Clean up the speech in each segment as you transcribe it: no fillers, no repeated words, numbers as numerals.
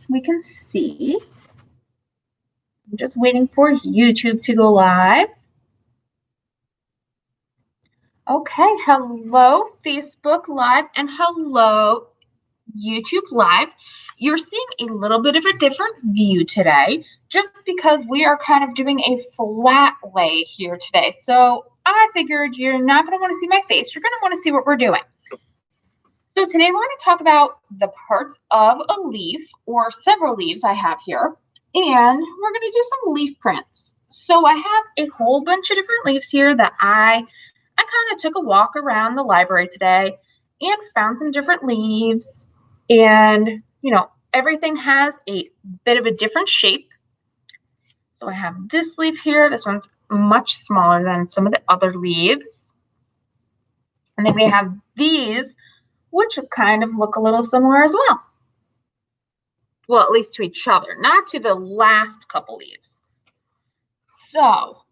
we can see. I'm just waiting for YouTube to go live. Okay, hello Facebook Live and hello YouTube Live. You're seeing a little bit of a different view today just because we are kind of doing a flat lay here today. So I figured you're not going to want to see my face. You're going to want to see what we're doing. So today we're going to talk about the parts of a leaf or several leaves I have here. And we're going to do some leaf prints. So I have a whole bunch of different leaves here that I kind of took a walk around the library today and found some different leaves. And, everything has a bit of a different shape. So I have this leaf here. This one's much smaller than some of the other leaves. And then we have these, which kind of look a little similar as well. Well, at least to each other, not to the last couple leaves. So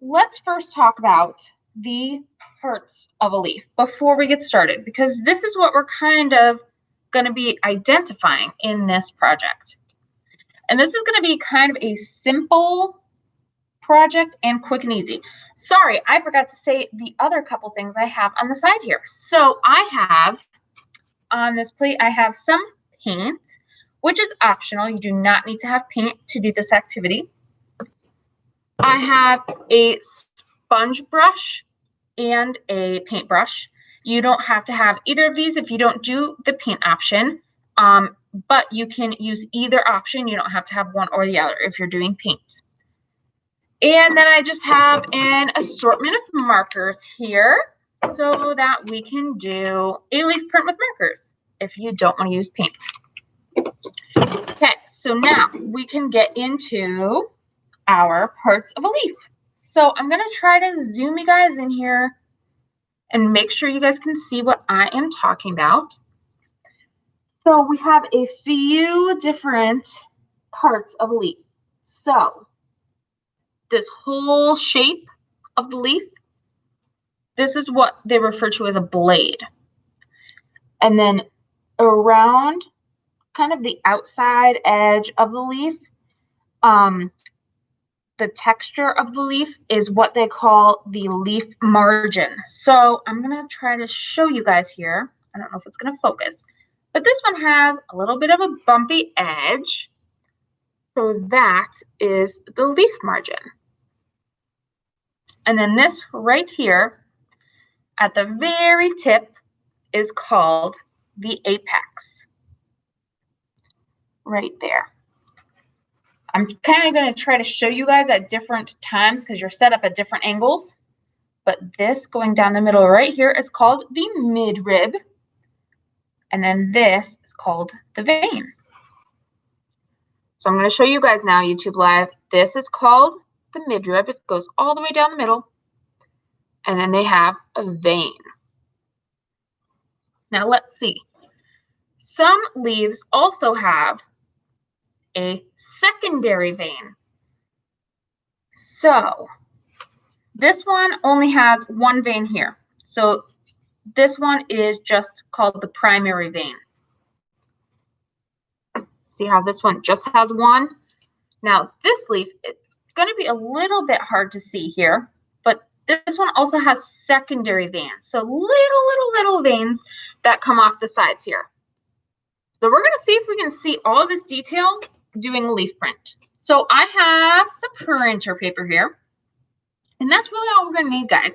let's first talk about the parts of a leaf before we get started, because this is what we're kind of going to be identifying in this project. And this is going to be kind of a simple project and quick and easy. Sorry, I forgot to say the other couple things I have on the side here. So I have on this plate, I have some paint, which is optional. You do not need to have paint to do this activity. I have a sponge brush and a paintbrush. You don't have to have either of these if you don't do the paint option, but you can use either option. You don't have to have one or the other if you're doing paint. And then I just have an assortment of markers here so that we can do a leaf print with markers if you don't want to use paint. Okay, so now we can get into our parts of a leaf. So I'm going to try to zoom you guys in here and make sure you guys can see what I am talking about. So we have a few different parts of a leaf. So this whole shape of the leaf, this is what they refer to as a blade. And then around kind of the outside edge of the leaf, the texture of the leaf is what they call the leaf margin. So I'm going to try to show you guys here. I don't know if it's going to focus, but this one has a little bit of a bumpy edge. So that is the leaf margin. And then this right here at the very tip is called the apex. Right there. I'm kind of going to try to show you guys at different times because you're set up at different angles. But this going down the middle right here is called the midrib. And then this is called the vein. So I'm going to show you guys now, YouTube Live. This is called the midrib. It goes all the way down the middle. And then they have a vein. Now let's see. Some leaves also have a secondary vein. So this one only has one vein here. So this one is just called the primary vein. See how this one just has one? Now this leaf, it's going to be a little bit hard to see here, but this one also has secondary veins. So little veins that come off the sides here. So we're going to see if we can see all this detail doing a leaf print. So I have some printer paper here, and that's really all we're going to need, guys.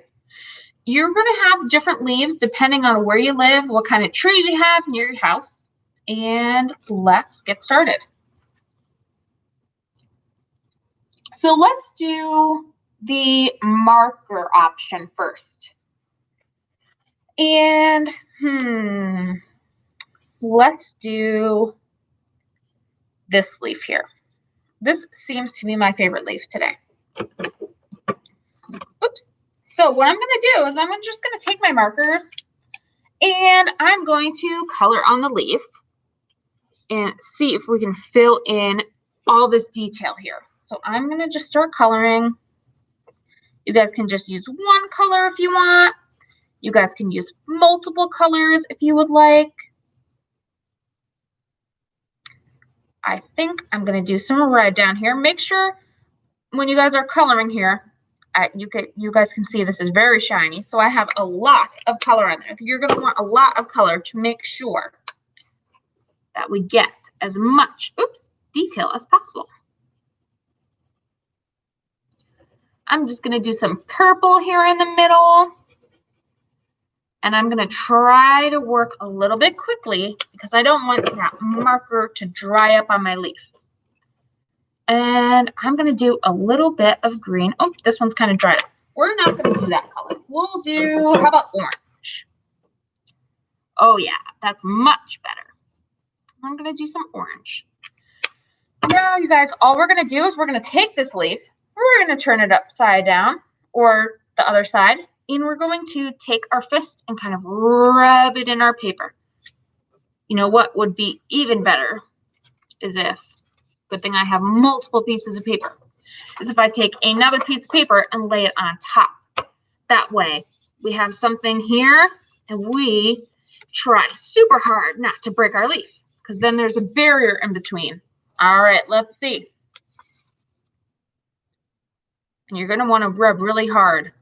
You're going to have different leaves depending on where you live, what kind of trees you have near your house, and let's get started. So let's do the marker option first. And let's do this leaf here. This seems to be my favorite leaf today. Oops. So what I'm going to do is I'm just going to take my markers and I'm going to color on the leaf and see if we can fill in all this detail here. So I'm going to just start coloring. You guys can just use one color if you want. You guys can use multiple colors if you would like. I think I'm going to do some red down here. Make sure when you guys are coloring here, you guys can see this is very shiny. So I have a lot of color on there. You're going to want a lot of color to make sure that we get as much, detail as possible. I'm just going to do some purple here in the middle. And I'm going to try to work a little bit quickly because I don't want that marker to dry up on my leaf. And I'm going to do a little bit of green. Oh, this one's kind of dried up. We're not going to do that color. We'll do, how about orange? Oh, yeah, that's much better. I'm going to do some orange. Now, you guys, all we're going to do is we're going to take this leaf. We're going to turn it upside down or the other side. And we're going to take our fist and kind of rub it in our paper. You know what would be even better is if, good thing I have multiple pieces of paper, is if I take another piece of paper and lay it on top. That way we have something here and we try super hard not to break our leaf because then there's a barrier in between. All right, let's see. And you're going to want to rub really hard.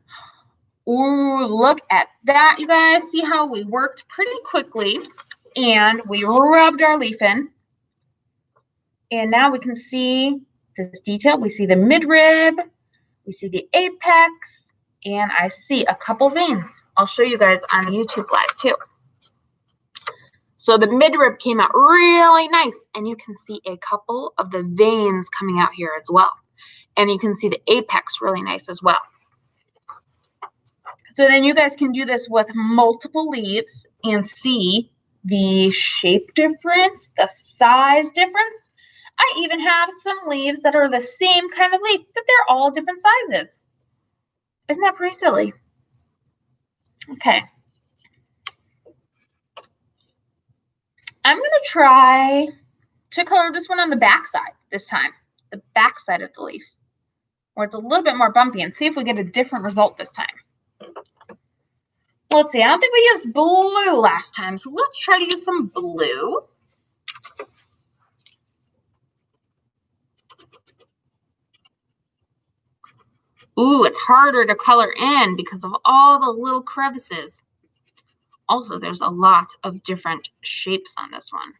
Ooh, look at that, you guys. See how we worked pretty quickly and we rubbed our leaf in. And now we can see this detail. We see the midrib, we see the apex, and I see a couple veins. I'll show you guys on YouTube Live too. So the midrib came out really nice, and you can see a couple of the veins coming out here as well. And you can see the apex really nice as well. So then you guys can do this with multiple leaves and see the shape difference, the size difference. I even have some leaves that are the same kind of leaf, but they're all different sizes. Isn't that pretty silly? Okay. I'm going to try to color this one on the back side this time, the back side of the leaf, where it's a little bit more bumpy, and see if we get a different result this time. Let's see. I don't think we used blue last time, so let's try to use some blue. Ooh, it's harder to color in because of all the little crevices. Also, there's a lot of different shapes on this one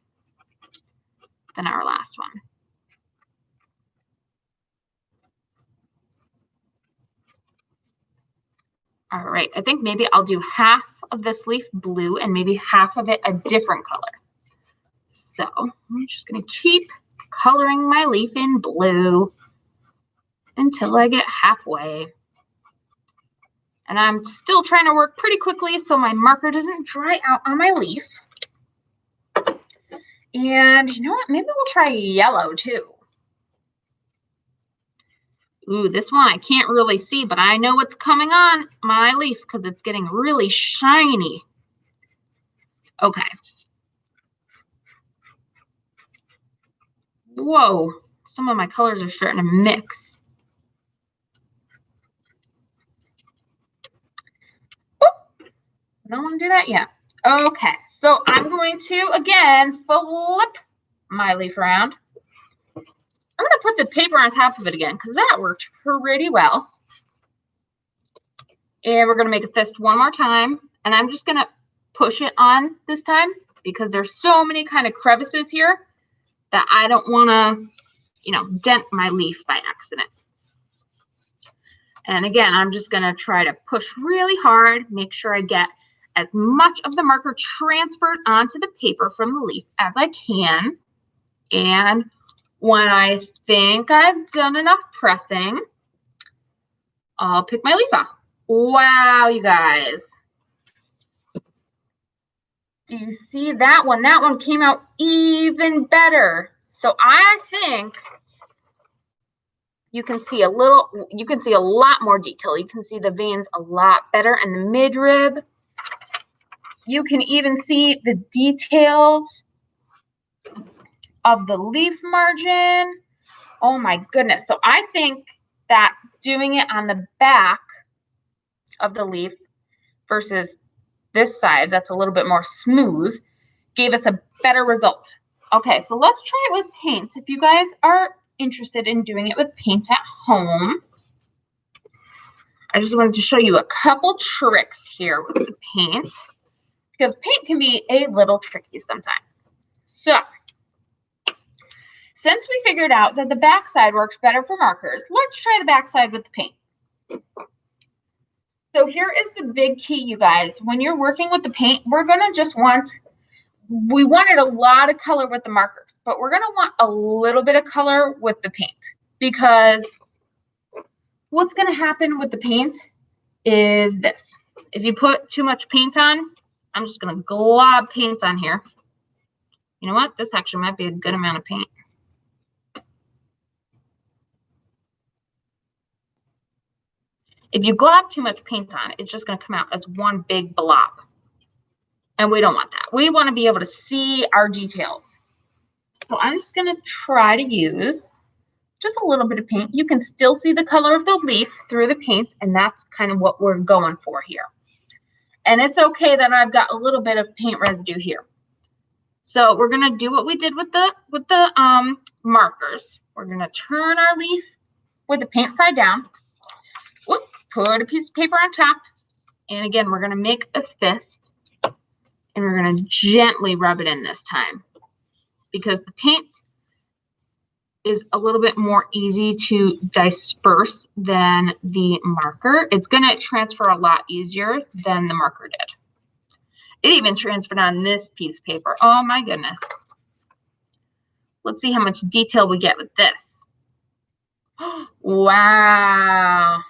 than our last one. All right, I think maybe I'll do half of this leaf blue and maybe half of it a different color. So I'm just going to keep coloring my leaf in blue until I get halfway. And I'm still trying to work pretty quickly so my marker doesn't dry out on my leaf. And you know what? Maybe we'll try yellow too. Ooh, this one I can't really see, but I know what's coming on my leaf because it's getting really shiny. Okay. Whoa, some of my colors are starting to mix. Oop, I don't want to do that yet. Okay, so I'm going to, again, flip my leaf around. I'm going to put the paper on top of it again because that worked pretty well. And we're going to make a fist one more time. And I'm just going to push it on this time because there's so many kind of crevices here that I don't want to, dent my leaf by accident. And again, I'm just going to try to push really hard, make sure I get as much of the marker transferred onto the paper from the leaf as I can. And when I think I've done enough pressing, I'll pick my leaf off. Wow, you guys. Do you see that one? That one came out even better. So I think you can see a lot more detail. You can see the veins a lot better in the midrib. You can even see the details of the leaf margin. Oh my goodness. So I think that doing it on the back of the leaf versus this side that's a little bit more smooth gave us a better result. Okay, so let's try it with paint. If you guys are interested in doing it with paint at home, I just wanted to show you a couple tricks here with the paint, because paint can be a little tricky sometimes. So, since we figured out that the backside works better for markers, let's try the backside with the paint. So here is the big key, you guys. When you're working with the paint, we're going to just we wanted a lot of color with the markers, but we're going to want a little bit of color with the paint, because what's going to happen with the paint is this. If you put too much paint on, I'm just going to glob paint on here. You know what? This actually might be a good amount of paint. If you glob too much paint on, it's just going to come out as one big blob. And we don't want that. We want to be able to see our details. So I'm just going to try to use just a little bit of paint. You can still see the color of the leaf through the paint, and that's kind of what we're going for here. And it's okay that I've got a little bit of paint residue here. So we're going to do what we did with the markers. We're going to turn our leaf with the paint side down. Whoop, put a piece of paper on top. And again, we're going to make a fist. And we're going to gently rub it in this time, because the paint is a little bit more easy to disperse than the marker. It's going to transfer a lot easier than the marker did. It even transferred on this piece of paper. Oh my goodness. Let's see how much detail we get with this. Wow.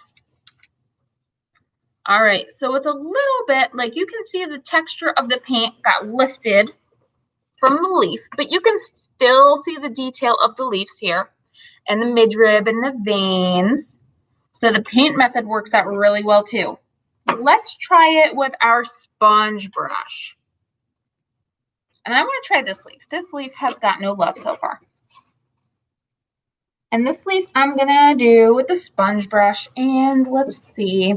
All right, so it's a little bit like, you can see the texture of the paint got lifted from the leaf, but you can still see the detail of the leaves here and the midrib and the veins. So the paint method works out really well too. Let's try it with our sponge brush. And I want to try this leaf. This leaf has got no love so far. And this leaf I'm going to do with the sponge brush. And let's see.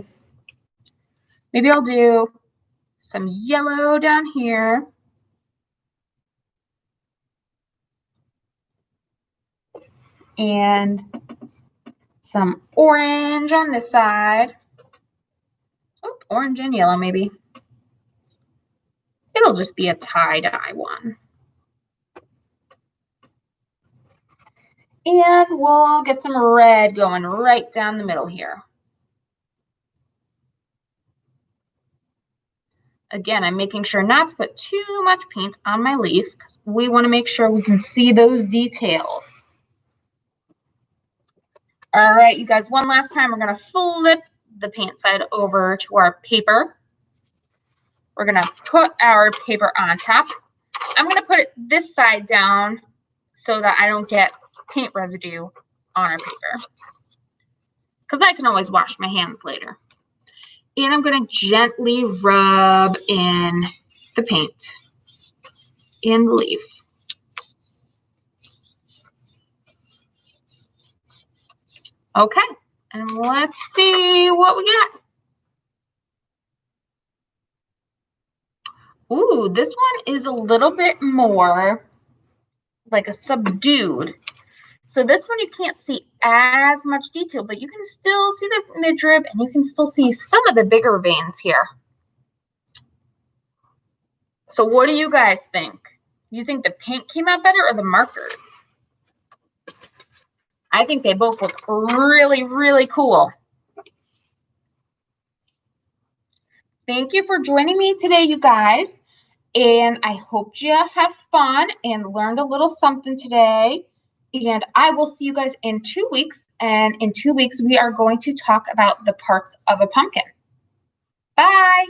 Maybe I'll do some yellow down here. And some orange on this side. Oh, orange and yellow maybe. It'll just be a tie-dye one. And we'll get some red going right down the middle here. Again, I'm making sure not to put too much paint on my leaf, because we want to make sure we can see those details. All right, you guys, one last time, we're going to flip the paint side over to our paper. We're going to put our paper on top. I'm going to put it this side down so that I don't get paint residue on our paper, because I can always wash my hands later. And I'm going to gently rub in the paint in the leaf. Okay, and let's see what we got. Ooh, this one is a little bit more like a subdued. So this one you can't see as much detail, but you can still see the midrib, and you can still see some of the bigger veins here. So what do you guys think? You think the paint came out better or the markers? I think they both look really, really cool. Thank you for joining me today, you guys. And I hope you have fun and learned a little something today. And I will see you guys in 2 weeks. And in 2 weeks, we are going to talk about the parts of a pumpkin. Bye.